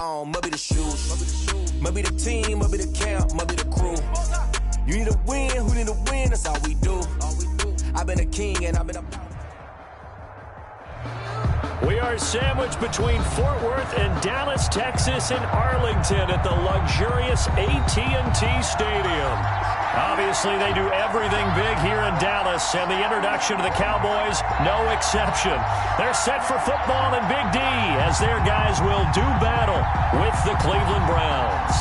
on, maybe the shoes. Maybe the team, maybe the camp, maybe the crew. You need a win, who need a win, that's all we do. I've been a king and I've been a... We are sandwiched between Fort Worth and Dallas, Texas, and Arlington at the luxurious AT&T Stadium. Obviously, they do everything big here in Dallas, and the introduction to the Cowboys, no exception. They're set for football in Big D as their guys will do battle with the Cleveland Browns.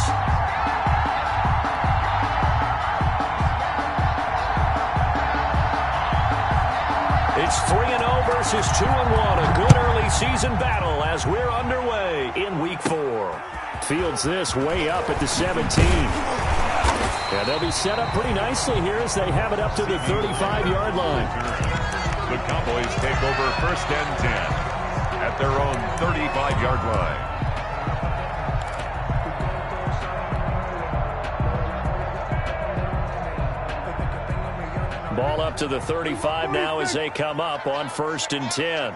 It's 3-0 versus 2-1, a good early season battle as we're underway in Week 4. Fields this way up at the 17. And they'll be set up pretty nicely here as they have it up to the 35-yard line. The Cowboys take over 1st and 10 at their own 35-yard line. Ball up to the 35 now as they come up on 1st and 10.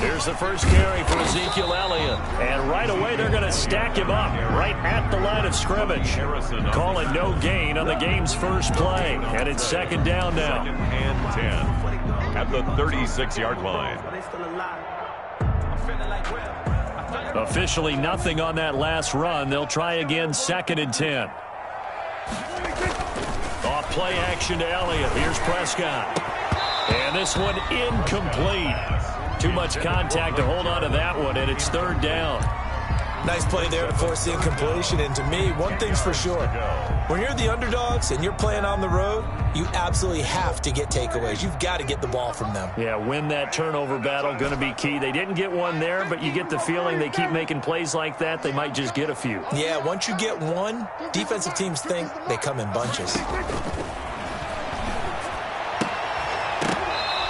Here's the first carry for Ezekiel Elliott. And right away they're going to stack him up right at the line of scrimmage. Calling no gain on the game's first play. And it's 2nd down now. 2nd and 10 at the 36-yard line. Officially nothing on that last run. They'll try again 2nd and 10. Off play action to Elliott. Here's Prescott. And this one incomplete. Too much contact to hold on to that one, and it's 3rd down. Nice play there to force the incompletion. And to me, one thing's for sure. When you're the underdogs and you're playing on the road, you absolutely have to get takeaways. You've got to get the ball from them. Yeah, win that turnover battle, going to be key. They didn't get one there, but you get the feeling they keep making plays like that, they might just get a few. Yeah, once you get one, defensive teams think they come in bunches.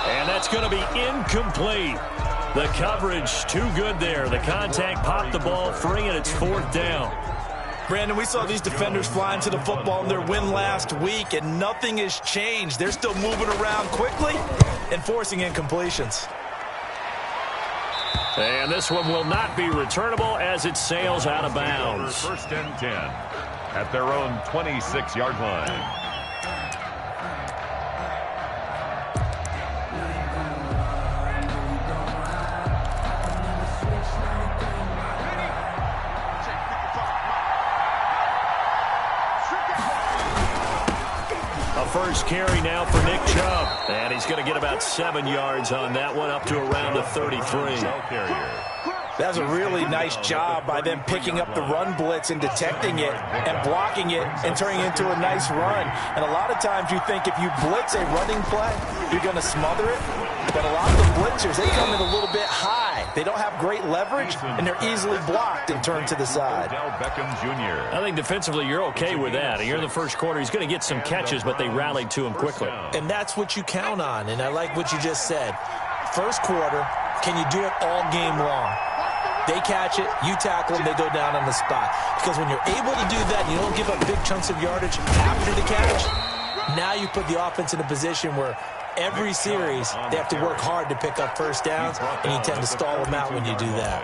And that's going to be incomplete. The coverage too good there. The contact popped the ball free, and it's 4th down. Brandon, we saw these defenders fly into the football in their win last week, and nothing has changed. They're still moving around quickly and forcing incompletions. And this one will not be returnable as it sails out of bounds. 1st and 10 at their own 26-yard line. First carry now for Nick Chubb. And he's going to get about 7 yards on that one, up to around the 33. That was a really nice job by them picking up the run blitz and detecting it and blocking it and turning it into a nice run. And a lot of times you think if you blitz a running play, you're going to smother it. But a lot of the blitzers, they come in a little bit high. They don't have great leverage, and they're easily blocked and turned to the side. Beckham Jr. I think defensively you're okay with that. Here in the first quarter, he's going to get some catches, but they rallied to him quickly. And that's what you count on, and I like what you just said. First quarter, can you do it all game long? They catch it, you tackle them, they go down on the spot. Because when you're able to do that, you don't give up big chunks of yardage after the catch, now you put the offense in a position where every series they have to work hard to pick up first downs, and you tend to stall them out when you do that.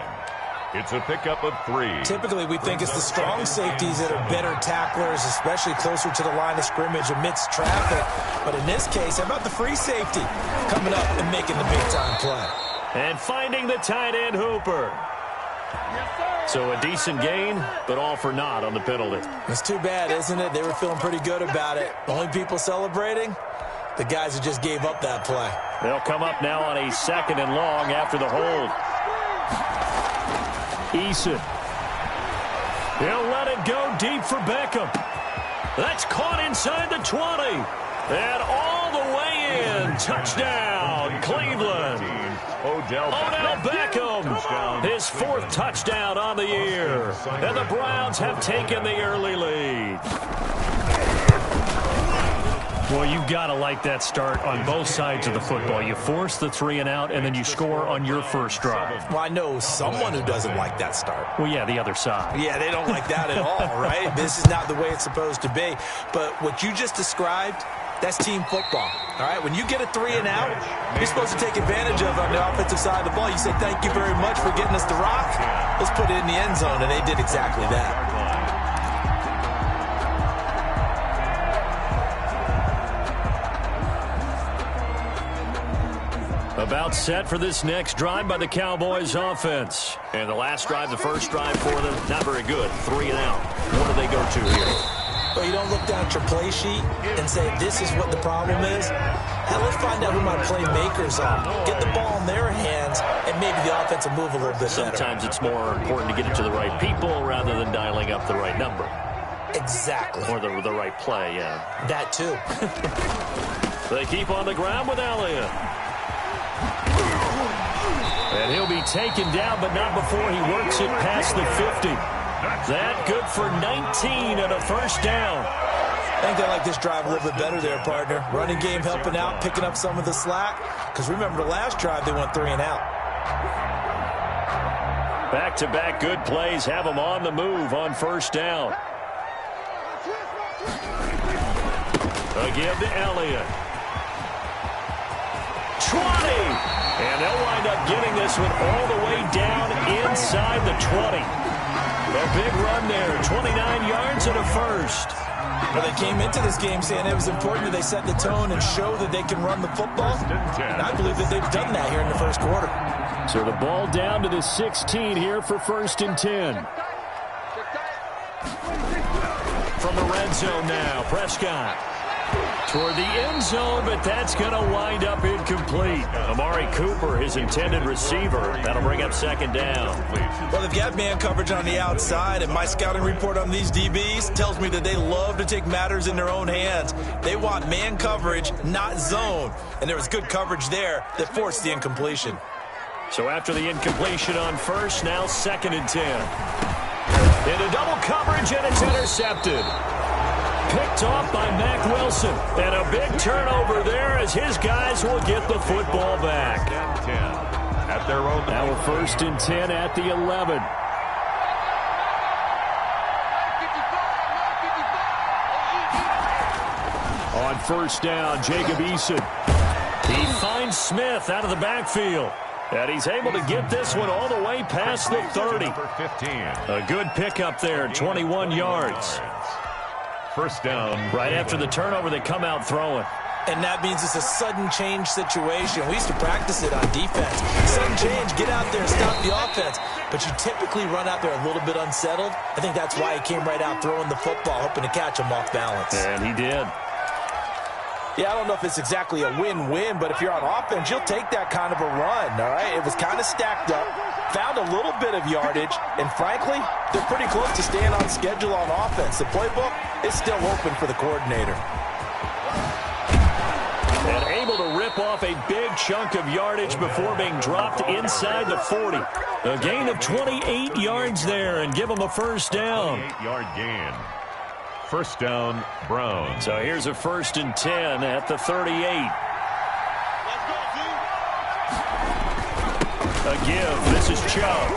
It's a pickup of 3. Typically, we think it's the strong safeties that are better tacklers, especially closer to the line of scrimmage amidst traffic. But in this case, how about the free safety coming up and making the big-time play? And finding the tight end Hooper. So a decent gain, but all for naught on the penalty. It's too bad, isn't it? They were feeling pretty good about it. Only people celebrating, the guys that just gave up that play. They'll come up now on a 2nd and long after the hold. Eason. He'll let it go deep for Beckham. That's caught inside the 20. And all the way in. Touchdown, Cleveland. Odell Beckham, his 4th touchdown on the year. And the Browns have taken the early lead. Well, you've got to like that start on both sides of the football. You force the 3 and out, and then you score on your first drive. Well, I know someone who doesn't like that start. Well, yeah, the other side. Yeah, they don't like that at all, right? This is not the way it's supposed to be. But what you just described, that's team football. All right, when you get a 3 and out, you're supposed to take advantage of it on the offensive side of the ball. You say, thank you very much for getting us the rock. Let's put it in the end zone, and they did exactly that. About set for this next drive by the Cowboys offense. And the last drive, the first drive for them, not very good. 3 and out. What do they go to here? Well, you don't look down at your play sheet and say, this is what the problem is. Now, let's find out who my playmakers are. Get the ball in their hands, and maybe the offense will move a little bit better. Sometimes it's more important to get it to the right people rather than dialing up the right number. Exactly. Or the right play, yeah. That, too. They keep on the ground with Elliott. And he'll be taken down, but not before he works it past the 50. That good for 19 and a first down. I think they like this drive a little bit better there, partner. Running game helping out, picking up some of the slack. Because remember, the last drive, they went 3 and out. Back-to-back good plays have them on the move on first down. Again to Elliott. 20! And they'll wind up getting this one all the way down inside the 20. A big run there, 29 yards and a first. Well, they came into this game saying it was important that they set the tone and show that they can run the football. And I believe that they've done that here in the first quarter. So the ball down to the 16 here for 1st and 10. From the red zone now, Prescott. Toward the end zone, but that's going to wind up incomplete. Amari Cooper, his intended receiver. That'll bring up 2nd down. Well, they've got man coverage on the outside, and my scouting report on these DBs tells me that they love to take matters in their own hands. They want man coverage, not zone. And there was good coverage there that forced the incompletion. So after the incompletion on first, now 2nd and 10. Into double coverage, and it's intercepted. Picked off by Mack Wilson. And a big turnover there as his guys will get the football back. 10 at their own. Now we're 1st and 10 at the 11. On first down, Jacob Eason. He finds Smith out of the backfield. And he's able to get this one all the way past the 30. A good pickup there, 21 yards. First down. Right after the turnover, they come out throwing. And that means it's a sudden change situation. We used to practice it on defense. Sudden change, get out there, stop the offense. But you typically run out there a little bit unsettled. I think that's why he came right out throwing the football, hoping to catch him off balance. And he did. Yeah, I don't know if it's exactly a win-win, but if you're on offense, you'll take that kind of a run, all right? It was kind of stacked up, found a little bit of yardage, and frankly, they're pretty close to staying on schedule on offense. The playbook is still open for the coordinator. And able to rip off a big chunk of yardage before being dropped inside the 40. A gain of 28 yards there and give them a first down. 8-yard gain. First down, Browns. So here's a 1st and 10 at the 38. A give. This is Chubb.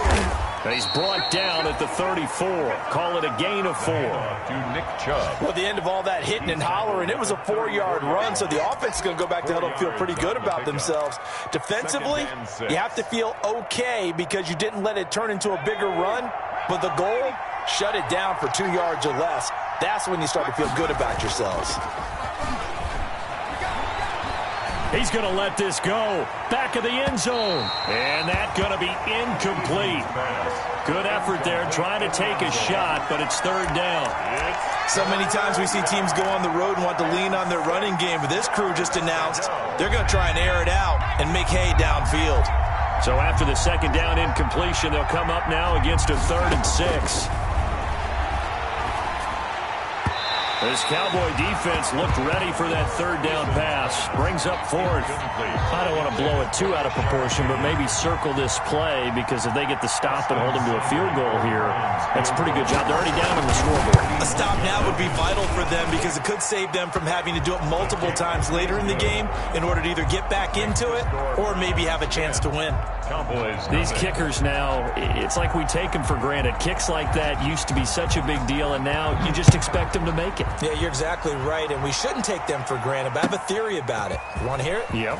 And he's brought down at the 34. Call it a gain of 4. To Nick Chubb. Well, at the end of all that hitting and hollering, it was a 4-yard run, so the offense is going to go back to huddle and feel pretty good about themselves. Defensively, you have to feel okay because you didn't let it turn into a bigger run, but the goal, shut it down for 2 yards or less. That's when you start to feel good about yourselves. He's going to let this go. Back of the end zone. And that's going to be incomplete. Good effort there trying to take a shot, but it's 3rd down. So many times we see teams go on the road and want to lean on their running game, but this crew just announced they're going to try and air it out and make hay downfield. So after the 2nd down incompletion, they'll come up now against a 3rd and 6. This Cowboy defense looked ready for that 3rd down pass. Brings up 4th. I don't want to blow it too out of proportion, but maybe circle this play because if they get the stop and hold them to a field goal here, that's a pretty good job. They're already down on the scoreboard. A stop now would be vital for them because it could save them from having to do it multiple times later in the game in order to either get back into it or maybe have a chance to win. These kickers now, it's like we take them for granted. Kicks like that used to be such a big deal, and now you just expect them to make it. Yeah, you're exactly right, and we shouldn't take them for granted, but I have a theory about it. You want to hear it? Yep.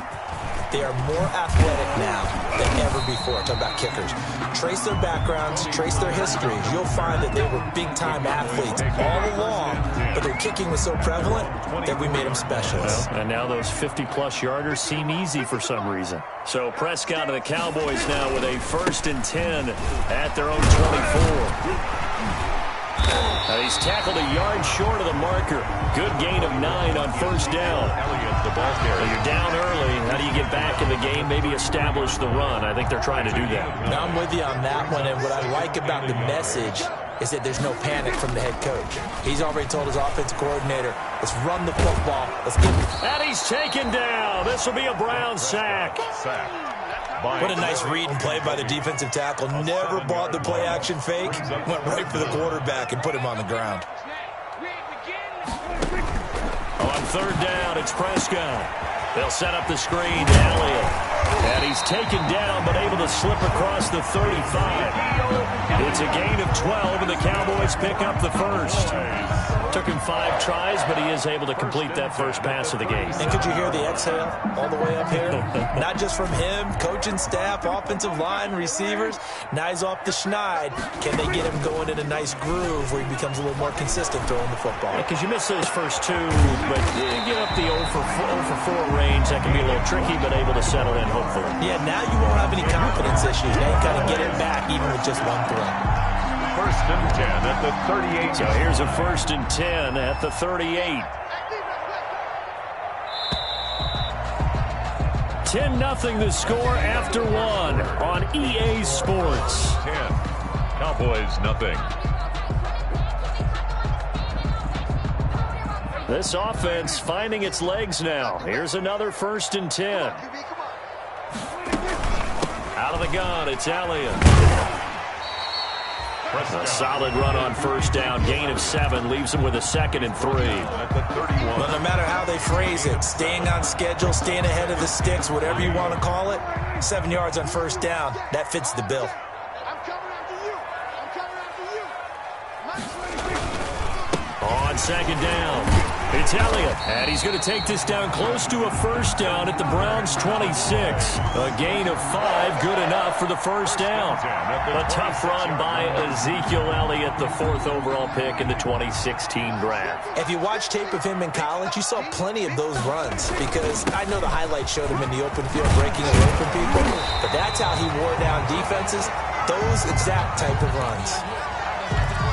They are more athletic now than ever before. Talk about kickers. Trace their backgrounds, trace their histories. You'll find that they were big-time athletes all along, but their kicking was so prevalent that we made them specialists. Well, and now those 50-plus yarders seem easy for some reason. So Prescott and the Cowboys now with a 1st and 10 at their own 24. He's tackled a yard short of the marker. Good gain of 9 on 1st down. So you're down early. How do you get back in the game? Maybe establish the run. I think they're trying to do that. Now I'm with you on that one, and what I like about the message is that there's no panic from the head coach. He's already told his offensive coordinator, let's run the football. Let's get it. And he's taken down. This will be a Brown sack. What a nice read and play by the defensive tackle. Never bought the play-action fake. Went right for the quarterback and put him on the ground. On 3rd down, it's Prescott. They'll set up the screen to Elliott. And he's taken down, but able to slip across the 35. It's a gain of 12, and the Cowboys pick up the 1st. Took him 5 tries, but he is able to complete that first pass of the game. And could you hear the exhale all the way up here? Not just from him, coaching staff, offensive line, receivers. Now he's off the schneid. Can they get him going in a nice groove where he becomes a little more consistent throwing the football? Because you miss those first 2, but you get up the 0 for 4 range. That can be a little tricky, but able to settle in, hopefully. Yeah, now you won't have any confidence issues. Now you kind of get it back even with just one throw. 1st and 10 at the 38. So here's a 1st and 10 at the 38. 10-0 the score after 1 on EA Sports. 10. Cowboys nothing. This offense finding its legs now. Here's another 1st and 10. Out of the gun, it's Elliott. A solid run on 1st down. Gain of 7 leaves him with a 2nd and 3. Well, no matter how they phrase it, staying on schedule, staying ahead of the sticks, whatever you want to call it, 7 yards on 1st down, that fits the bill. On 2nd down, it's Elliott, and he's going to take this down close to a 1st down at the Browns' 26. A gain of 5, good enough for the 1st down. A tough run by Ezekiel Elliott, the 4th overall pick in the 2016 draft. If you watch tape of him in college, you saw plenty of those runs, because I know the highlights showed him in the open field breaking away from people, but that's how he wore down defenses, those exact type of runs.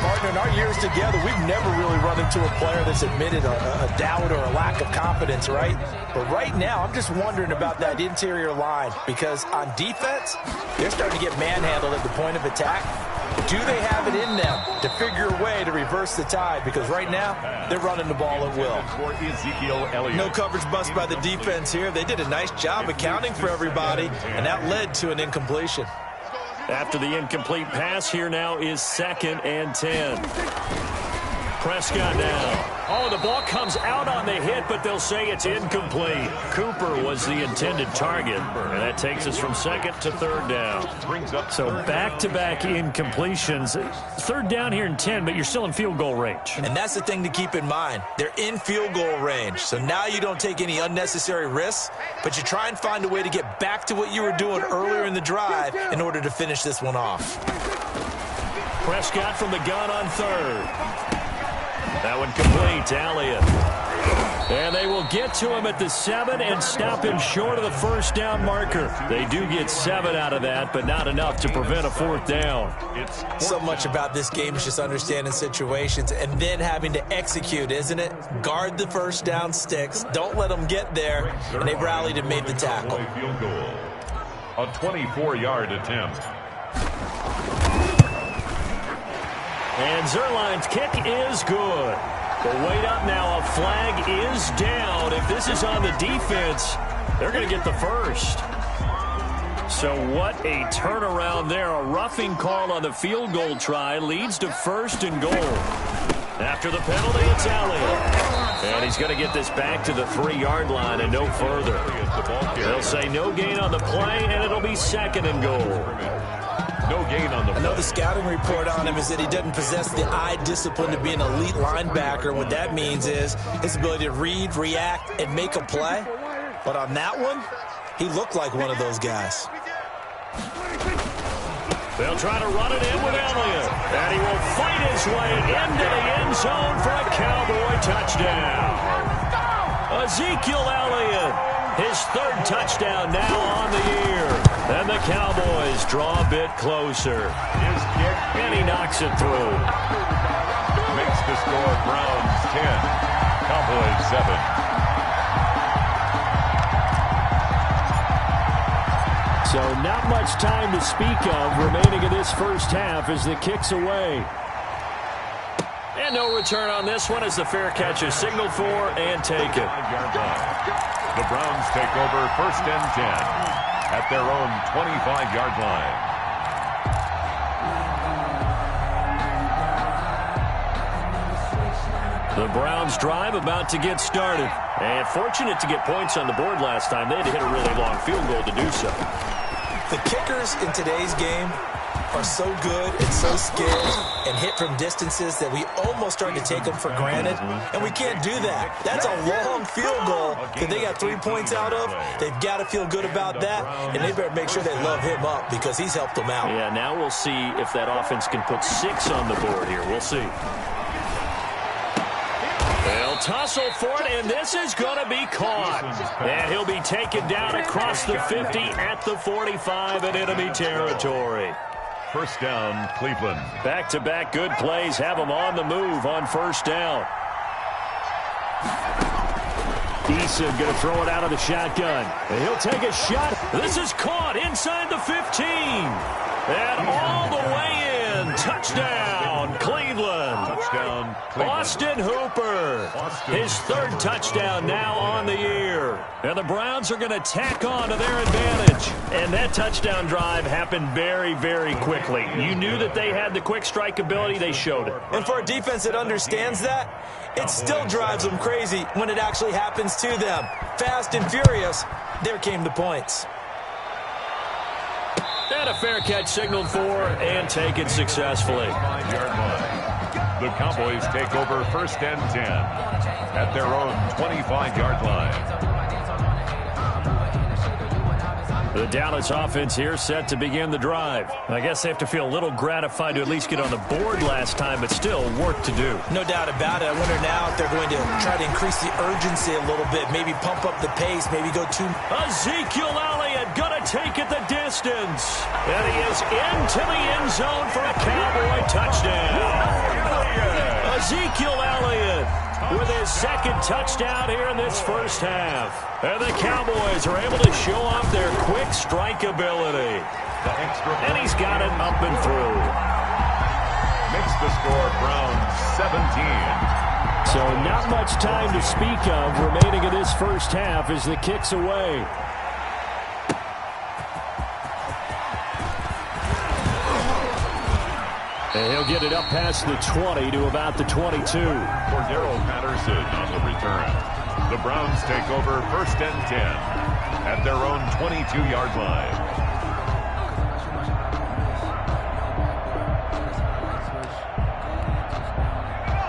Partner, in our years together, we've never really run into a player that's admitted a doubt or a lack of confidence, right? But right now, I'm just wondering about that interior line, because on defense, they're starting to get manhandled at the point of attack. Do they have it in them to figure a way to reverse the tide? Because right now, they're running the ball at will. For Ezekiel Elliott. No coverage bust by the defense here. They did a nice job accounting for everybody, and that led to an incompletion. After the incomplete pass, here now is 2nd and 10. Prescott now. Oh, the ball comes out on the hit, but they'll say it's incomplete. Cooper was the intended target, and that takes us from 2nd to 3rd down. So back-to-back incompletions. 3rd down here in 10, but you're still in field goal range. And that's the thing to keep in mind. They're in field goal range, so now you don't take any unnecessary risks, but you try and find a way to get back to what you were doing earlier in the drive in order to finish this one off. Prescott from the gun on 3rd. That one complete to Elliott. And they will get to him at the 7 and stop him short of the 1st down marker. They do get 7 out of that, but not enough to prevent a 4th down. So much about this game is just understanding situations and then having to execute, isn't it? Guard the 1st down sticks. Don't let them get there. And they rallied and made the tackle. A 24-yard attempt. And Zerline's kick is good. But wait up now, a flag is down. If this is on the defense, they're going to get the 1st. So what a turnaround there. A roughing call on the field goal try leads to 1st and goal. After the penalty, it's Elliott. And he's going to get this back to the 3-yard line and no further. They'll say no gain on the play, and it'll be 2nd and goal. No gain on the play. Another scouting report on him is that he doesn't possess the eye discipline to be an elite linebacker. What that means is his ability to read, react, and make a play. But on that one, he looked like one of those guys. They'll try to run it in with Elliott. And he will fight his way into the end zone for a Cowboy touchdown. Ezekiel Elliott, his 3rd touchdown now on the year. And the Cowboys draw a bit closer. His kick. And he knocks it through. Makes the score Browns 10, Cowboys 7. So not much time to speak of remaining in this first half as the kick's away. And no return on this one as the fair catch is signaled for and taken. The Browns take over 1st and 10 at their own 25-yard line. The Browns drive about to get started. And fortunate to get points on the board last time. They had to hit a really long field goal to do so. The kickers in today's game are so good and so skilled and hit from distances that we almost start to take them for granted, and we can't do that. That's a long field goal that they got 3 points out of. They've got to feel good about that, and they better make sure they love him up because he's helped them out. Yeah, now we'll see if that offense can put 6 on the board here. We'll see. They'll tussle for it, and this is going to be caught. And he'll be taken down across the 50 at the 45 in enemy territory. 1st down, Cleveland. Back-to-back good plays have them on the move on 1st down. Eason going to throw it out of the shotgun. And he'll take a shot. This is caught inside the 15. And all the way in. Touchdown, Cleveland. Touchdown, Cleveland. Austin Hooper. His 3rd touchdown now on the year. And the Browns are going to tack on to their advantage. And that touchdown drive happened very, very quickly. You knew that they had the quick strike ability. They showed it. And for a defense that understands that, it still drives them crazy when it actually happens to them. Fast and furious, there came the points. And a fair catch signaled for and taken successfully. The Cowboys take over 1st and 10 at their own 25-yard line. The Dallas offense here set to begin the drive. I guess they have to feel a little gratified to at least get on the board last time, but still work to do. No doubt about it. I wonder now if they're going to try to increase the urgency a little bit, maybe pump up the pace, maybe go too... Ezekiel Elliott going to take it the distance. And he is into the end zone for a Cowboy touchdown. Ezekiel Elliott with his 2nd touchdown here in this first half. And the Cowboys are able to show off their quick strike ability. And he's got it up and through. Makes the score Browns 17. So not much time to speak of remaining in this first half as the kick's away. And he'll get it up past the 20 to about the 22. Cordero Patterson on the return. The Browns take over 1st and 10 at their own 22-yard line.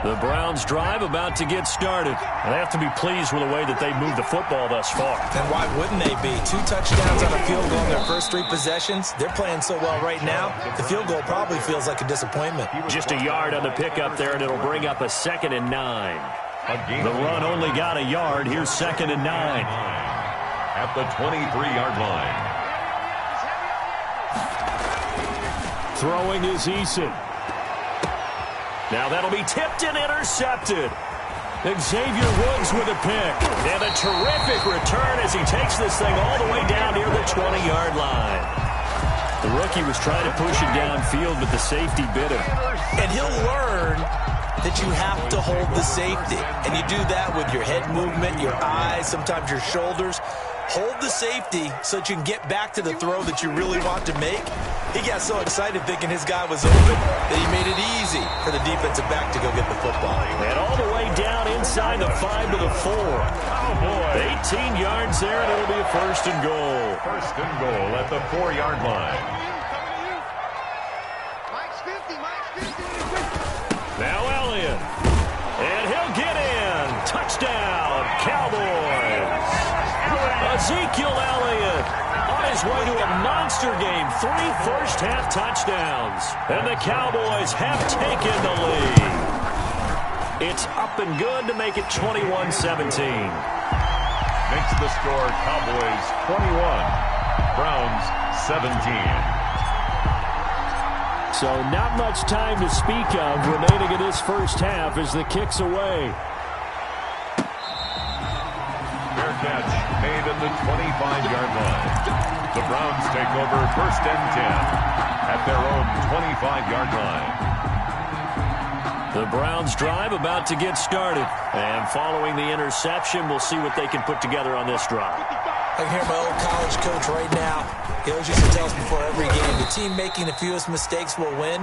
The Browns drive about to get started. They have to be pleased with the way that they've moved the football thus far. And why wouldn't they be? 2 touchdowns on a field goal in their first 3 possessions. They're playing so well right now, the field goal probably feels like a disappointment. Just a yard on the pickup there, and it'll bring up a 2nd and 9. The run only got a yard. Here's 2nd and 9. At the 23-yard line. Throwing is Eason. Now that'll be tipped and intercepted. Xavier Woods with a pick. And a terrific return as he takes this thing all the way down near the 20-yard line. The rookie was trying to push it downfield, but the safety bit him. And he'll learn that you have to hold the safety. And you do that with your head movement, your eyes, sometimes your shoulders. hold the safety so that you can get back to the throw that you really want to make. He got so excited thinking his guy was open that he made it easy for the defensive back to go get the football. And all the way down inside the 5 to the 4. Oh, boy. 18 yards there, and it'll be a 1st and goal. 1st and goal at the 4-yard line. Now Elliott. And he'll get in. Touchdown, Cowboys. Ezekiel Elliott on his way to a monster game. 3 first-half touchdowns. And the Cowboys have taken the lead. It's up and good to make it 21-17. Makes the score Cowboys 21, Browns 17. So not much time to speak of remaining in this first half as the kick's away. Fair catch made at the 25-yard line. The Browns take over 1st and 10 at their own 25-yard line. The Browns drive about to get started. And following the interception, we'll see what they can put together on this drive. I can hear my old college coach right now. He always used to tell us before every game, the team making the fewest mistakes will win.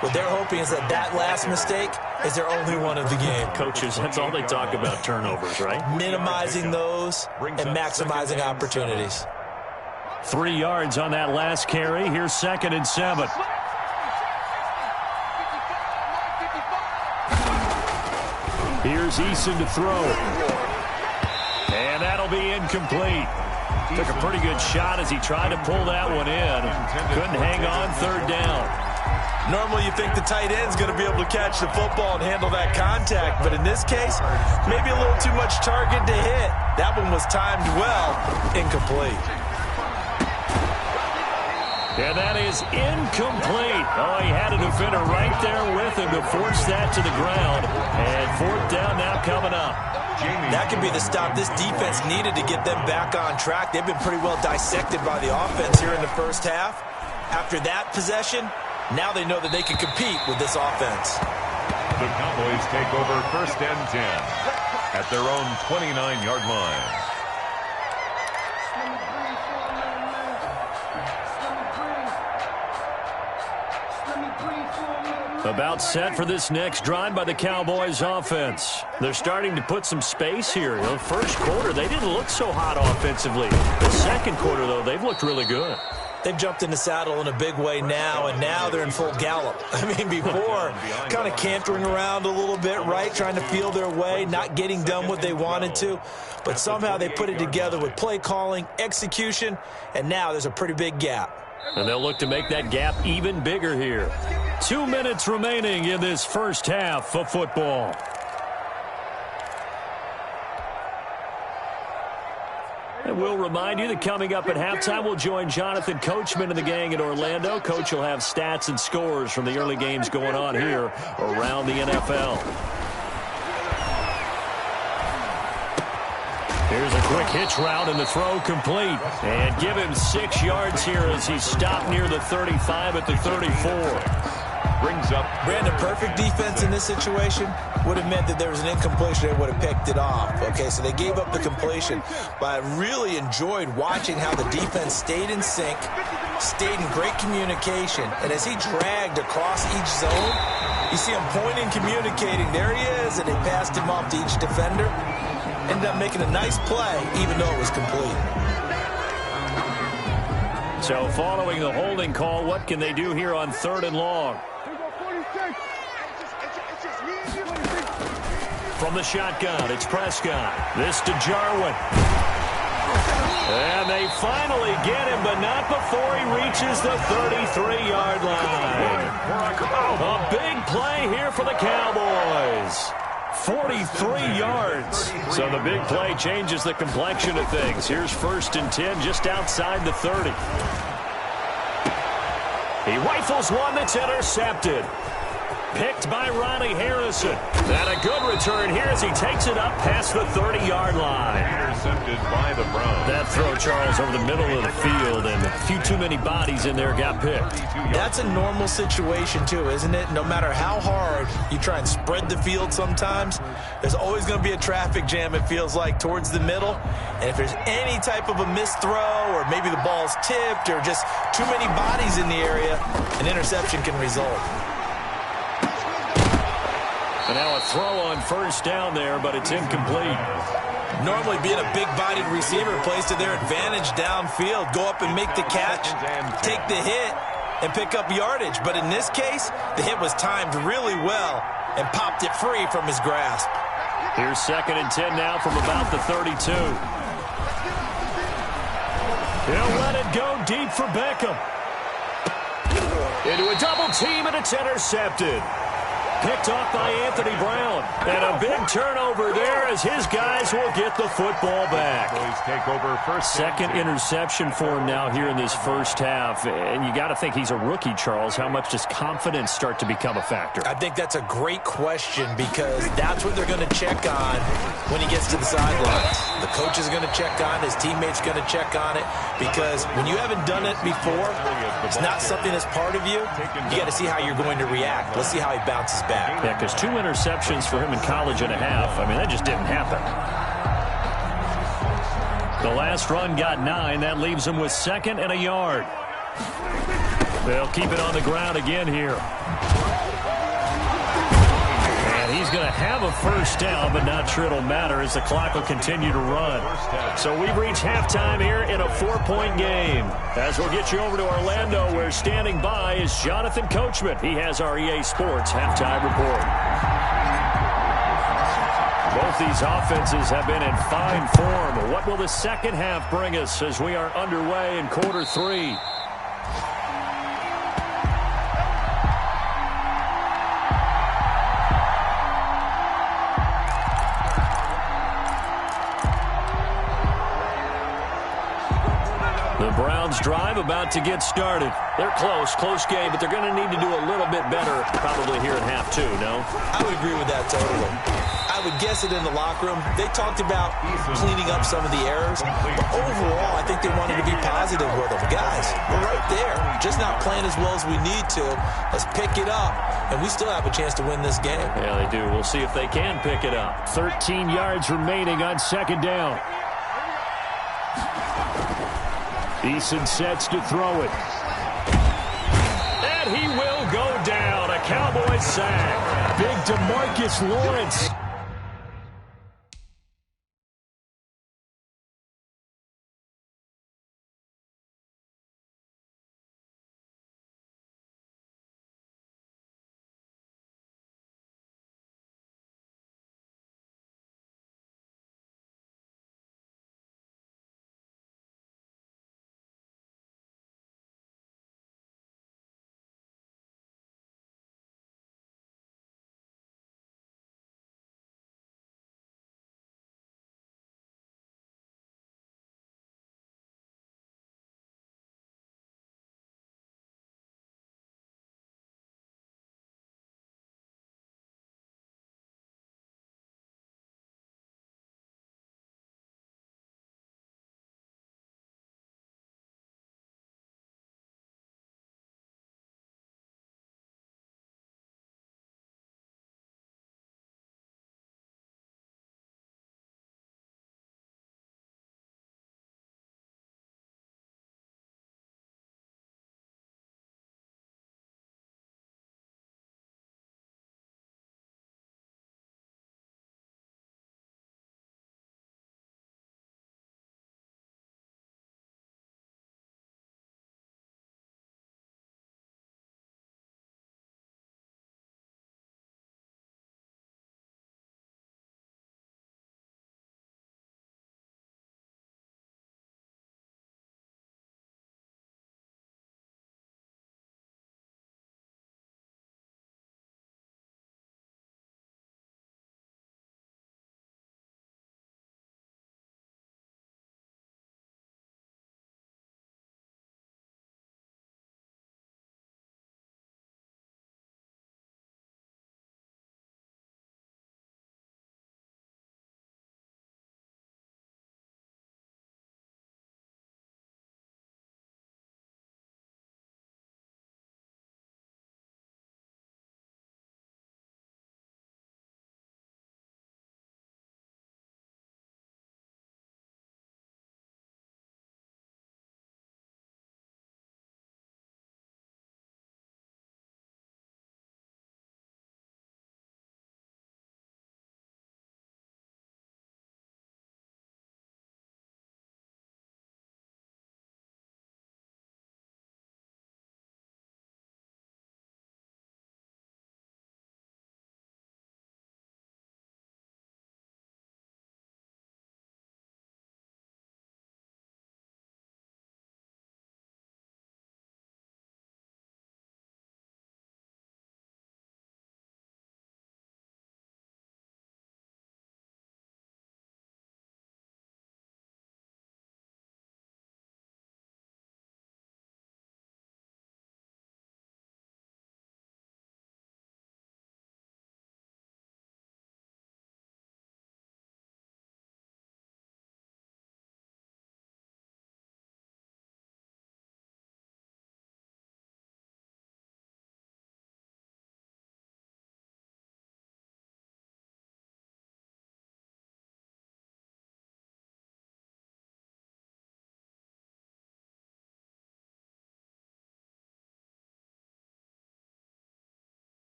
What they're hoping is that that last mistake is their only one of the game. Coaches, that's all they talk about, turnovers, right? Minimizing those and maximizing opportunities. 3 yards on that last carry. Here's 2nd and 7. Here's Eason to throw. And that'll be incomplete. Took a pretty good shot as he tried to pull that one in. Couldn't hang on 3rd down. Normally you think the tight end's going to be able to catch the football and handle that contact, but in this case, maybe a little too much target to hit. That one was timed well, incomplete. And that is incomplete. Oh, he had a defender right there with him to force that to the ground. And 4th down now coming up. That could be the stop this defense needed to get them back on track. They've been pretty well dissected by the offense here in the first half. After that possession, now they know that they can compete with this offense. The Cowboys take over 1st and 10 at their own 29-yard line. About set for this next drive by the Cowboys offense. They're starting to put some space here. The first quarter, they didn't look so hot offensively. The second quarter, though, they've looked really good. They've jumped in the saddle in a big way now, and now they're in full gallop. I mean, before, kind of cantering around a little bit, right, trying to feel their way, not getting done what they wanted to. But somehow they put it together with play calling, execution, and now there's a pretty big gap. And they'll look to make that gap even bigger here. 2 minutes remaining in this first half of football. And we'll remind you that coming up at halftime, we'll join Jonathan Coachman and the gang in Orlando. Coach will have stats and scores from the early games going on here around the NFL. Here's a quick hitch route and the throw complete. And give him 6 yards here as he's stopped near the 35 at the 34. Brings up Brandon, perfect defense in this situation would have meant that there was an incompletion. They would have picked it off. Okay, so they gave up the completion. But I really enjoyed watching how the defense stayed in sync, stayed in great communication. And as he dragged across each zone, you see him pointing, communicating. There he is, and they passed him off to each defender. Ended up making a nice play, even though it was complete. So following the holding call, what can they do here on 3rd and long? From the shotgun, it's Prescott. This to Jarwin. And they finally get him, but not before he reaches the 33-yard line. A big play here for the Cowboys. 43 yards. So the big play changes the complexion of things. Here's 1st and 10 just outside the 30. He rifles one that's intercepted. Picked by Ronnie Harrison. And a good return here as he takes it up past the 30-yard line. Intercepted by the Browns. That throw, Charles, over the middle of the field, and a few too many bodies in there got picked. That's a normal situation, too, isn't it? No matter how hard you try and spread the field sometimes, there's always going to be a traffic jam, it feels like, towards the middle. And if there's any type of a missed throw or maybe the ball's tipped or just too many bodies in the area, an interception can result. And now a throw on first down there, but it's incomplete. Normally being a big-bodied receiver plays to their advantage downfield. Go up and make the catch, take the hit, and pick up yardage. But in this case, the hit was timed really well and popped it free from his grasp. Here's 2nd and 10 now from about the 32. He'll let it go deep for Beckham. Into a double team, and it's intercepted. Picked off by Anthony Brown. And a big turnover there as his guys will get the football back. Take over first. Second interception for him now here in this first half. And you got to think he's a rookie, Charles. How much does confidence start to become a factor? I think that's a great question because that's what they're going to check on when he gets to the sidelines. The coach is going to check on, his teammates going to check on it because when you haven't done it before, it's not something that's part of you. You got to see how you're going to react. Let's see how he bounces back. Yeah, because 2 interceptions for him in college and a half. I mean, that just didn't happen. The last run got 9. That leaves him with 2nd and a yard. They'll keep it on the ground again here. And he's going to have a first down, but not sure it'll matter as the clock will continue to run. So we've reached halftime here in a 4-point game. As we'll get you over to Orlando, where standing by is Jonathan Coachman. He has our EA Sports halftime report. Both these offenses have been in fine form. What will the second half bring us as we are underway in quarter 3? The Browns drive about to get started. They're close game, but they're going to need to do a little bit better probably here at half 2, no? I would agree with that totally. I would guess it in the locker room. They talked about cleaning up some of the errors, but overall, I think they wanted to be positive with them. Guys, we're right there. Just not playing as well as we need to. Let's pick it up, and we still have a chance to win this game. Yeah, they do. We'll see if they can pick it up. 13 yards remaining on 2nd down. Eason sets to throw it. And he will go down. A Cowboys sack. Big DeMarcus Lawrence.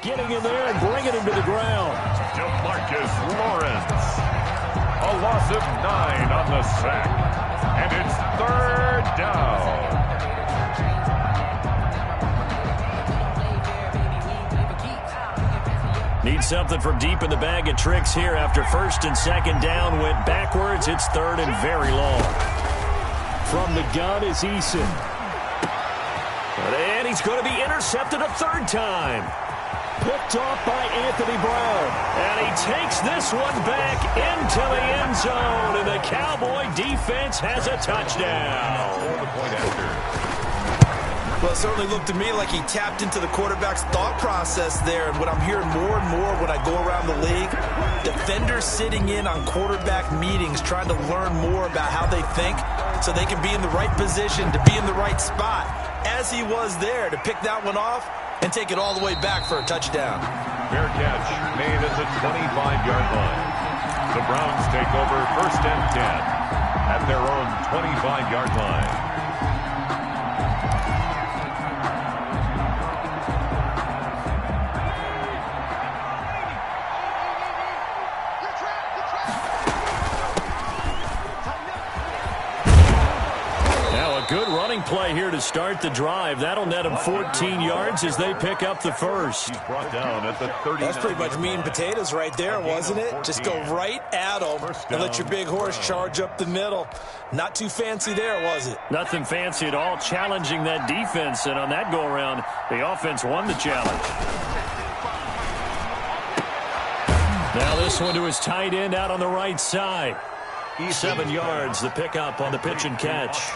Getting in there and bringing him to the ground. DeMarcus Lawrence. A loss of 9 on the sack. And it's 3rd down. Need something from deep in the bag of tricks here after 1st and 2nd down went backwards. It's 3rd and very long. From the gun is Eason. And he's going to be intercepted a 3rd time. Picked off by Anthony Brown. And he takes this one back into the end zone. And the Cowboy defense has a touchdown. The point after. Well, it certainly looked to me like he tapped into the quarterback's thought process there. And what I'm hearing more and more when I go around the league, defenders sitting in on quarterback meetings trying to learn more about how they think so they can be in the right position to be in the right spot, as he was there to pick that one off and take it all the way back for a touchdown. Fair catch made at the 25-yard line. The Browns take over 1st and 10 at their own 25-yard line. Good running play here to start the drive. That'll net him 14 yards as they pick up the 1st. He's brought down at the 30. That's pretty much meat and potatoes right there, wasn't it? Just go right at them and let your big horse charge up the middle. Not too fancy there, was it? Nothing fancy at all, challenging that defense. And on that go-around, the offense won the challenge. Now this one to his tight end out on the right side. 7 yards, the pickup on the pitch and catch.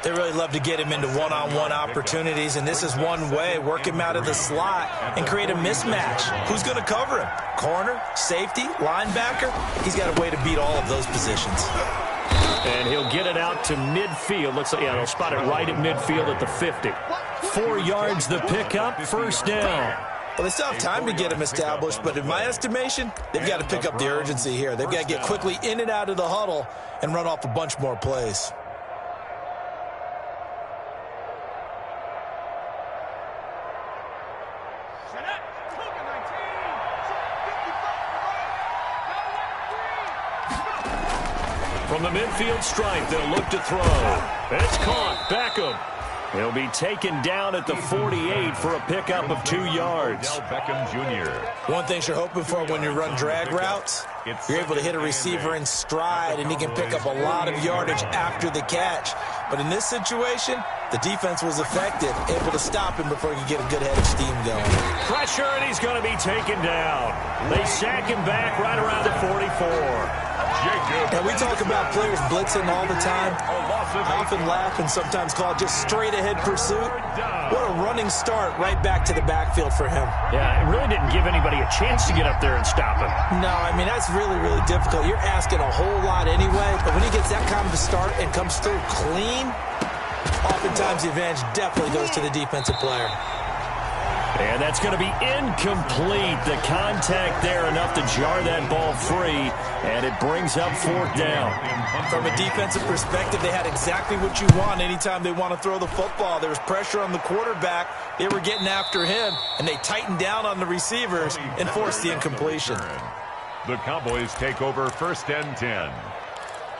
They really love to get him into one-on-one opportunities, and this is one way. Work him out of the slot and create a mismatch. Who's going to cover him? Corner, safety, linebacker? He's got a way to beat all of those positions. And he'll get it out to midfield. Looks like, yeah, they'll spot it right at midfield at the 50. 4 yards, the pickup, 1st down. Well, they still have time to get him established, but in my estimation, they've got to pick up the urgency here. They've got to get quickly in and out of the huddle and run off a bunch more plays. From the midfield stripe, they'll look to throw. It's caught. Beckham. He'll be taken down at the 48 for a pickup of 2 yards. Beckham Jr. One thing you're hoping for when you run drag routes, you're able to hit a receiver in stride, and he can pick up a lot of yardage after the catch. But in this situation, the defense was effective, able to stop him before he could get a good head of steam going. Pressure, and he's going to be taken down. They sack him back right around the 44. And we talk about players blitzing all the time. I often laugh and sometimes call it just straight-ahead pursuit. What a running start right back to the backfield for him. Yeah, it really didn't give anybody a chance to get up there and stop him. No, I mean, that's really, really difficult. You're asking a whole lot anyway, but when he gets that kind of a start and comes through clean, oftentimes the advantage definitely goes to the defensive player. And that's going to be incomplete. The contact there enough to jar that ball free, and it brings up 4th down. From a defensive perspective, they had exactly what you want anytime they want to throw the football. There was pressure on the quarterback. They were getting after him, and they tightened down on the receivers and forced the incompletion. The Cowboys take over 1st and 10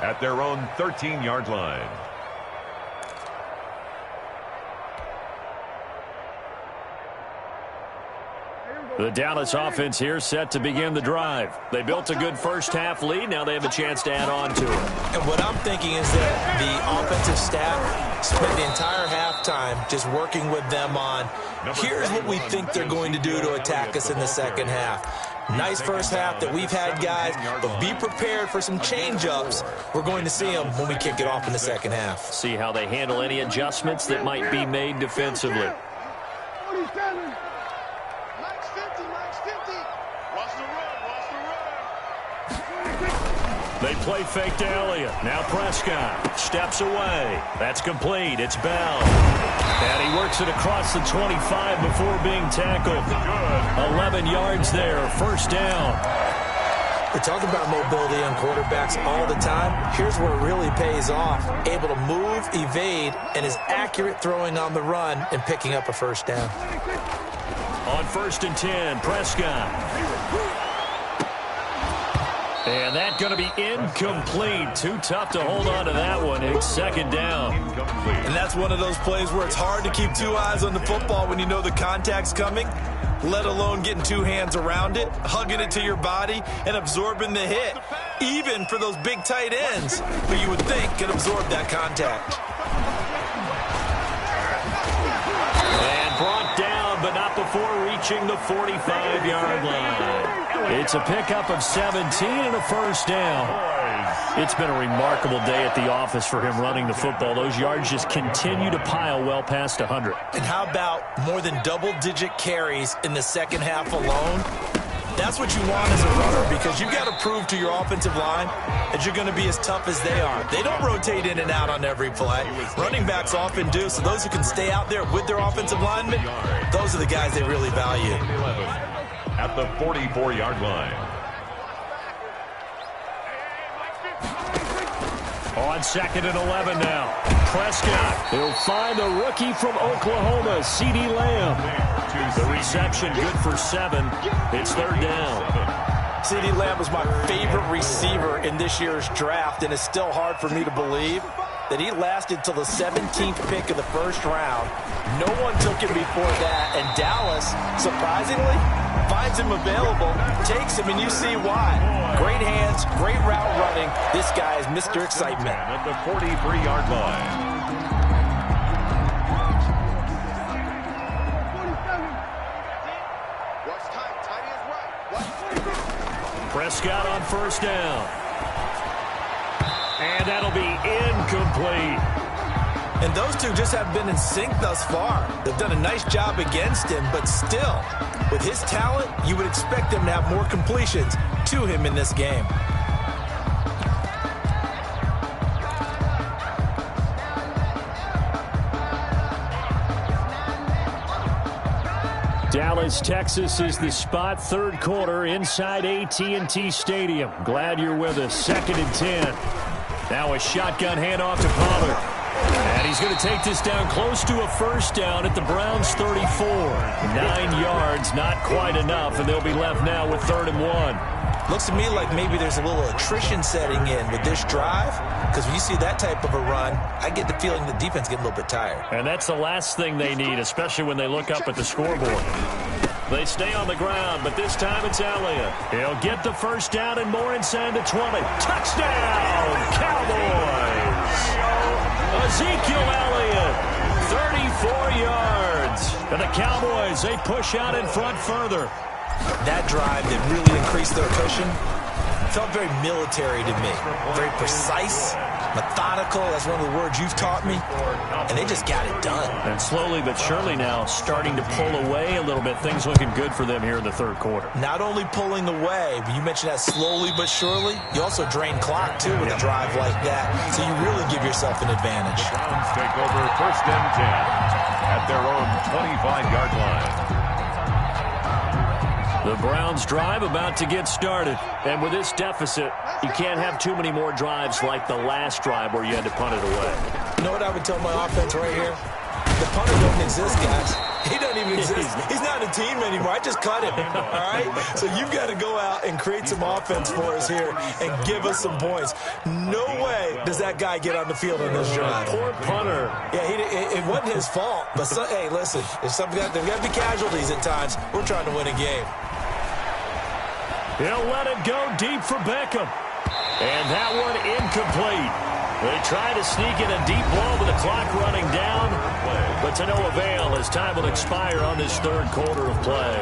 at their own 13-yard line. The Dallas offense here set to begin the drive. They built a good first-half lead. Now they have a chance to add on to it. And what I'm thinking is that the offensive staff spent the entire halftime just working with them on, here's what we think they're going to do to attack us in the second half. Nice first half that we've had, guys, but be prepared for some change-ups. We're going to see them when we kick it off in the second half. See how they handle any adjustments that might be made defensively. They play fake to Elliott. Now Prescott steps away. That's complete. It's Bell. And he works it across the 25 before being tackled. 11 yards there. 1st down. We talk about mobility on quarterbacks all the time. Here's where it really pays off. Able to move, evade, and is accurate throwing on the run and picking up a 1st down. On 1st and 10, Prescott. And that's going to be incomplete. Too tough to hold on to that one. It's 2nd down. And that's one of those plays where it's hard to keep 2 eyes on the football when you know the contact's coming, let alone getting 2 hands around it, hugging it to your body, and absorbing the hit, even for those big tight ends who you would think could absorb that contact. And brought down, but not before reaching the 45-yard line. It's a pickup of 17 and a 1st down. It's been a remarkable day at the office for him running the football. Those yards just continue to pile well past 100. And how about more than double-digit carries in the second half alone? That's what you want as a runner, because you've got to prove to your offensive line that you're going to be as tough as they are. They don't rotate in and out on every play. Running backs often do, so those who can stay out there with their offensive linemen, those are the guys they really value. At the 44-yard line. On 2nd and 11 now. Prescott. He'll find the rookie from Oklahoma, C.D. Lamb. The reception good for 7. It's 3rd down. C.D. Lamb was my favorite receiver in this year's draft, and it's still hard for me to believe that he lasted till the 17th pick of the 1st round. No one took him before that, and Dallas, surprisingly, finds him available, takes him, and you see why. Great hands, great route running. This guy is Mr. Excitement. At the 43-yard line. Prescott on 1st down. And that'll be incomplete. And those two just have been in sync thus far. They've done a nice job against him, but still, with his talent, you would expect them to have more completions to him in this game. Dallas, Texas is the spot. 3rd quarter inside AT&T Stadium. Glad you're with us. 2nd and 10. Now a shotgun handoff to Pollard. And he's going to take this down close to a 1st down at the Browns' 34. 9 yards, not quite enough, and they'll be left now with 3rd and 1. Looks to me like maybe there's a little attrition setting in with this drive, because when you see that type of a run, I get the feeling the defense getting a little bit tired. And that's the last thing they need, especially when they look up at the scoreboard. They stay on the ground, but this time it's Elliott. He'll get the 1st down and more inside the 20. Touchdown, Cowboys! Ezekiel Elliott, 34 yards. And the Cowboys, they push out in front further. That drive that really increased their cushion felt very military to me. Very precise, methodical. That's one of the words you've taught me. And they just got it done. And slowly but surely now starting to pull away a little bit. Things looking good for them here in the 3rd quarter. Not only pulling away, but you mentioned that slowly but surely. You also drain clock, too, with a drive like that. So you really give yourself an advantage. The Browns take over 1st and 10 at their own 25-yard line. The Browns drive about to get started. And with this deficit, you can't have too many more drives like the last drive where you had to punt it away. You know what I would tell my offense right here? The punter doesn't exist, guys. He doesn't even exist. He's not a team anymore. I just cut him, all right? So you've got to go out and create some offense for us here and give us some points. No way does that guy get on the field on this drive. Poor punter. Yeah, it wasn't his fault. But, hey, listen, there's got to be casualties at times. We're trying to win a game. He'll let it go deep for Beckham. And that one incomplete. They try to sneak in a deep ball with the clock running down, but to no avail as time will expire on this 3rd quarter of play.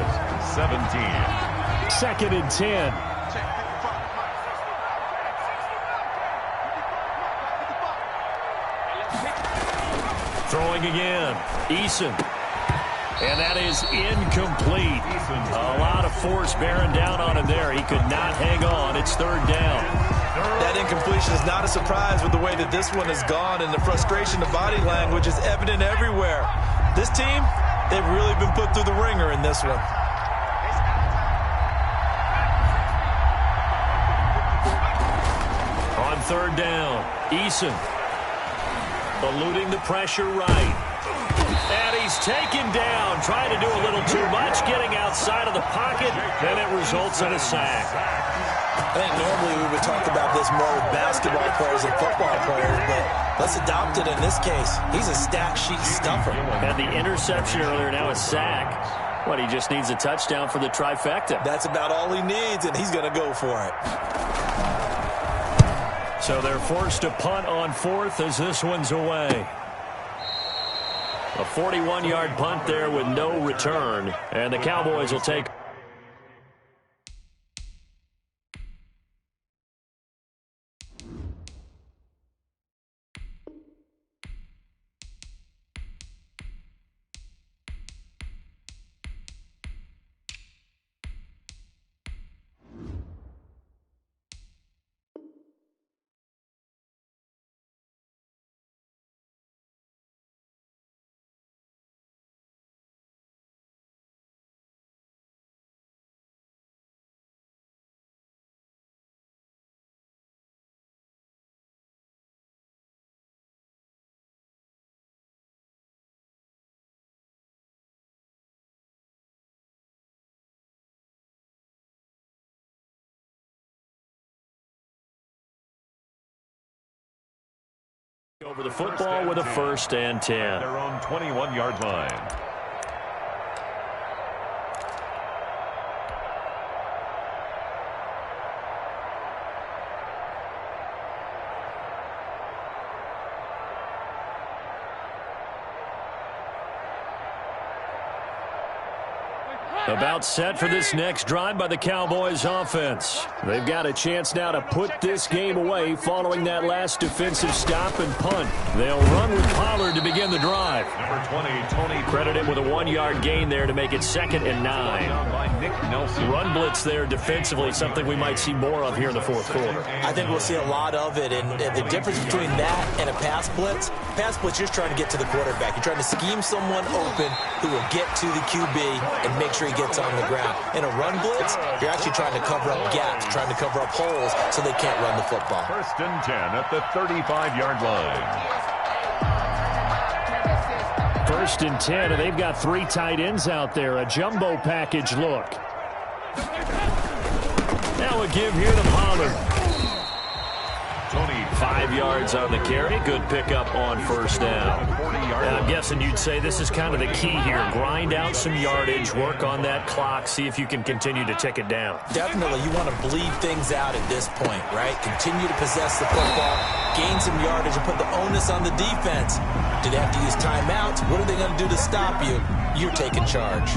17. 2nd and 10. Throwing again. Eason. And that is incomplete. A lot of force bearing down on him there. He could not hang on. It's 3rd down. That incompletion is not a surprise with the way that this one has gone, and the frustration, the body language is evident everywhere. This team, they've really been put through the ringer in this one. On 3rd down, Eason eluding the pressure right. And he's taken down, trying to do a little too much, getting outside of the pocket, and it results in a sack. I think normally we would talk about this more with basketball players and football players, but let's adopt it in this case. He's a stat sheet stuffer. Had the interception earlier, now a sack. What, he just needs a touchdown for the trifecta. That's about all he needs, and he's going to go for it. So they're forced to punt on fourth as this one's away. A 41-yard punt there with no return, and the Cowboys will take. Over the football with a 1st and 10. Their own 21-yard line. About set for this next drive by the Cowboys offense. They've got a chance now to put this game away following that last defensive stop and punt. They'll run with Pollard to begin the drive. Number 20, Tony. Credit him with a 1-yard gain there to make it 2nd and 9. Run blitz there defensively, something we might see more of here in the 4th quarter. I think we'll see a lot of it, and the difference between that and a pass blitz, you're just trying to get to the quarterback. You're trying to scheme someone open who will get to the QB and make sure he gets on the ground. In a run blitz, you're actually trying to cover up gaps, trying to cover up holes so they can't run the football. 1st and 10 at the 35-yard line. 1st and 10, and they've got 3 tight ends out there. A jumbo package look. Now a give here to Pollard. 5 yards on the carry. Good pickup on 1st down. And I'm guessing you'd say this is kind of the key here. Grind out some yardage, work on that clock, see if you can continue to tick it down. Definitely, you want to bleed things out at this point, right? Continue to possess the football, gain some yardage, and put the onus on the defense. Do they have to use timeouts? What are they going to do to stop you? You're taking charge.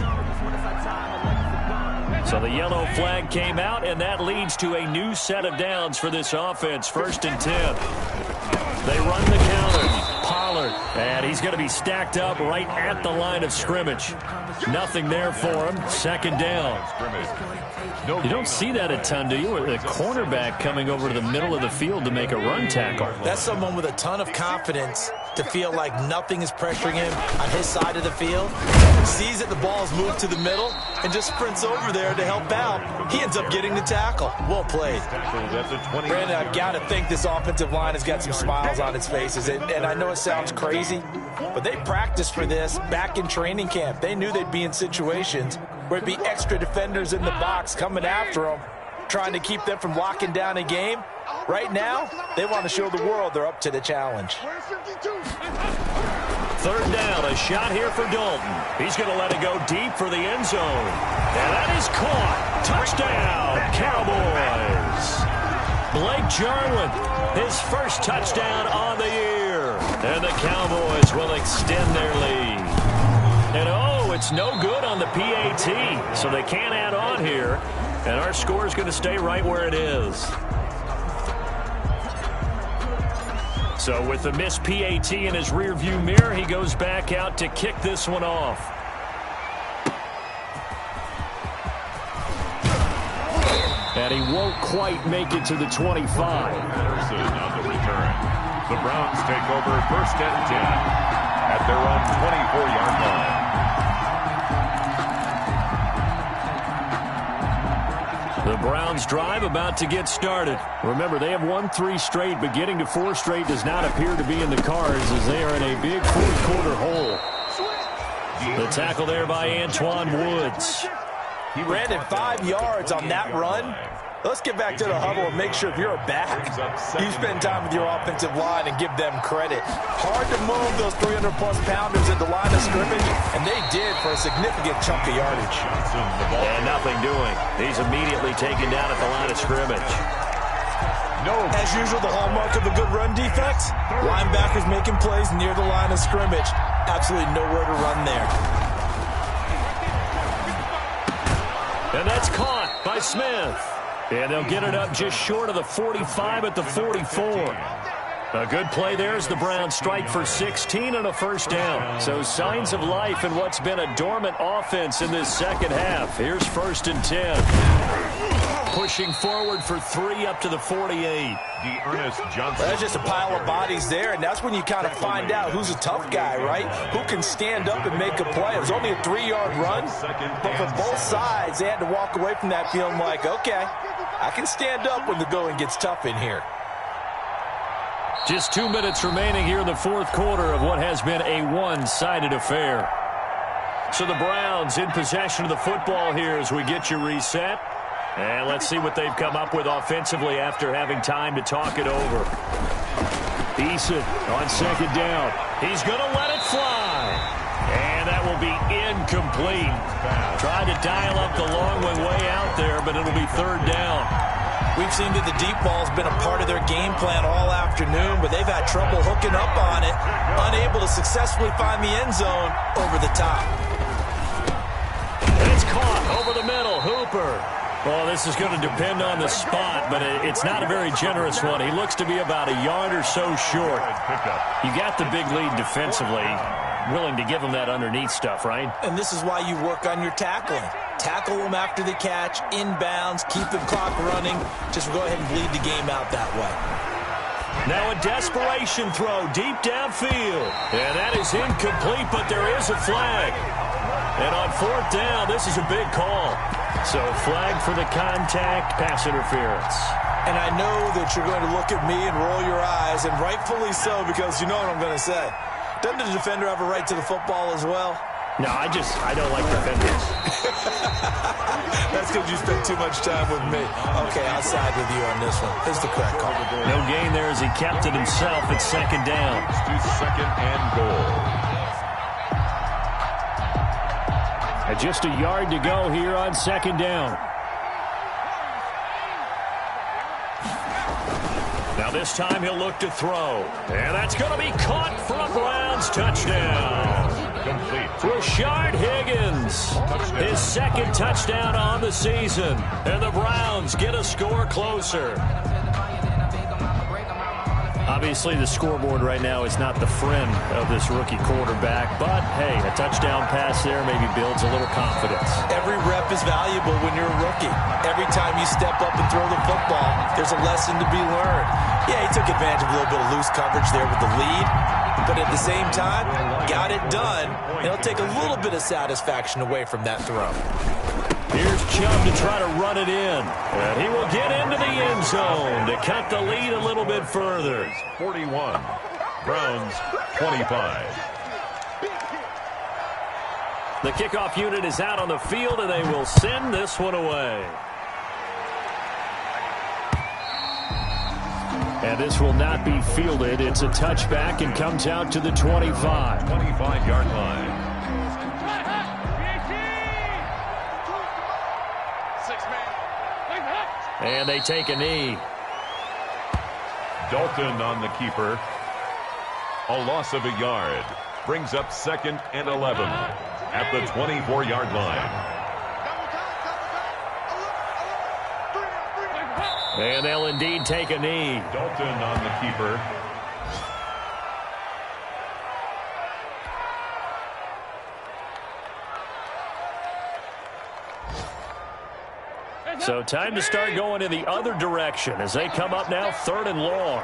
So the yellow flag came out, and that leads to a new set of downs for this offense. 1st and 10. They run the counter. Pollard, and he's going to be stacked up right at the line of scrimmage. Nothing there for him. 2nd down. You don't see that a ton, do you? A cornerback coming over to the middle of the field to make a run tackle. That's someone with a ton of confidence to feel like nothing is pressuring him on his side of the field. Sees that the ball's moved to the middle and just sprints over there to help out. He ends up getting the tackle. Well played. Brandon, I've got to think this offensive line has got some smiles on its faces. And I know it sounds crazy, but they practiced for this back in training camp. They knew they'd be in situations where it'd be extra defenders in the box coming after them, trying to keep them from locking down a game. Right now, they want to show the world they're up to the challenge. 3rd down, a shot here for Dalton. He's going to let it go deep for the end zone. And that is caught. Touchdown, Cowboys. Blake Jarwin, his first touchdown on the year. And the Cowboys will extend their lead. And oh, it's no good on the PAT, so they can't add on here. And our score is going to stay right where it is. So with the missed PAT in his rearview mirror, he goes back out to kick this one off. And he won't quite make it to the 25. Patterson on the return. The Browns take over 1st and 10 at their own 24-yard line. The Browns drive about to get started. Remember, they have won 3 straight, but getting to 4 straight does not appear to be in the cards as they are in a big 4th quarter hole. The tackle there by Antoine Woods. Brandon, 5 yards on that run. Let's get back to the huddle and make sure if you're a back, you spend time with your offensive line and give them credit. Hard to move those 300-plus pounders at the line of scrimmage, and they did for a significant chunk of yardage. And nothing doing. He's immediately taken down at the line of scrimmage. As usual, the hallmark of a good run defense, linebackers making plays near the line of scrimmage. Absolutely nowhere to run there. And that's caught by Smith. And they'll get it up just short of the 45 at the 44. A good play there as the Browns strike for 16 and a first down. So signs of life in what's been a dormant offense in this second half. Here's 1st and 10. Pushing forward for 3 up to the 48. That's just a pile of bodies there, and that's when you kind of find out who's a tough guy, right? Who can stand up and make a play. It was only a 3-yard run, but for both sides, they had to walk away from that feeling like, okay, I can stand up when the going gets tough in here. Just 2 minutes remaining here in the fourth quarter of what has been a one-sided affair. So the Browns in possession of the football here as we get you reset. And let's see what they've come up with offensively after having time to talk it over. Eason on 2nd down. He's going to let it fly. And that will be incomplete. Tried to dial up the long way out there, but it'll be 3rd down. We've seen that the deep ball's been a part of their game plan all afternoon, but they've had trouble hooking up on it, unable to successfully find the end zone over the top. And it's caught over the middle. Hooper. Well, this is going to depend on the spot, but it's not a very generous one. He looks to be about a yard or so short. You got the big lead defensively, willing to give him that underneath stuff, right? And this is why you work on your tackling. Tackle them after the catch, inbounds, keep the clock running. Just go ahead and bleed the game out that way. Now a desperation throw deep downfield. And that is incomplete, but there is a flag. And on 4th down, this is a big call. So flag for the contact, pass interference. And I know that you're going to look at me and roll your eyes, and rightfully so, because you know what I'm going to say. Doesn't the defender have a right to the football as well? No, I don't like defenders. That's because you spent too much time with me. Okay, I'll side with you on this one. It's the correct call. No gain there as he kept it himself at 2nd down. To 2nd and goal. And just a yard to go here on 2nd down. Now this time he'll look to throw. And that's going to be caught for a Browns touchdown. Complete. Rashard Higgins, his 2nd touchdown on the season. And the Browns get a score closer. Obviously, the scoreboard right now is not the friend of this rookie quarterback, but, hey, a touchdown pass there maybe builds a little confidence. Every rep is valuable when you're a rookie. Every time you step up and throw the football, there's a lesson to be learned. Yeah, he took advantage of a little bit of loose coverage there with the lead, but at the same time, got it done, and it'll take a little bit of satisfaction away from that throw. Here's Chubb to try to run it in. And he will get into the end zone to cut the lead a little bit further. 41. Browns 25. The kickoff unit is out on the field, and they will send this one away. And this will not be fielded. It's a touchback and comes out to the 25. 25-yard line. And they take a knee. Dalton on the keeper. A loss of a yard. Brings up 2nd and 11 at the 24-yard line. And they'll indeed take a knee. Dalton on the keeper. So time to start going in the other direction as they come up now 3rd and long.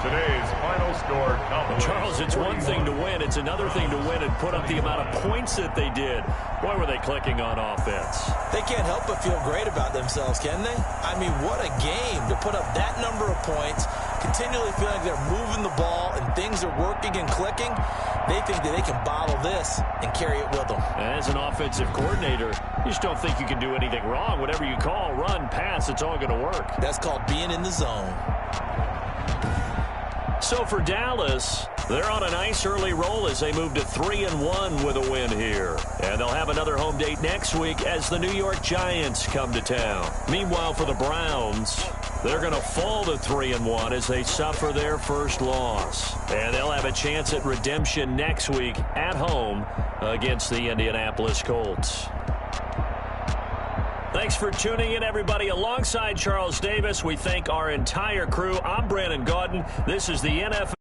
Today's final score Charles, it's one thing to win. It's another thing to win and put up the amount of points that they did. Boy, were they clicking on offense. They can't help but feel great about themselves, can they? I mean, what a game to put up that number of points, continually feeling like they're moving the ball and things are working and clicking. They think that they can bottle this and carry it with them. As an offensive coordinator, you just don't think you can do anything wrong. Whatever you call, run, pass, it's all going to work. That's called being in the zone. So for Dallas, they're on a nice early roll as they move to 3-1 with a win here. And they'll have another home date next week as the New York Giants come to town. Meanwhile, for the Browns, they're going to fall to 3-1 as they suffer their first loss. And they'll have a chance at redemption next week at home against the Indianapolis Colts. Thanks for tuning in, everybody. Alongside Charles Davis, we thank our entire crew. I'm Brandon Gaudin. This is the NFL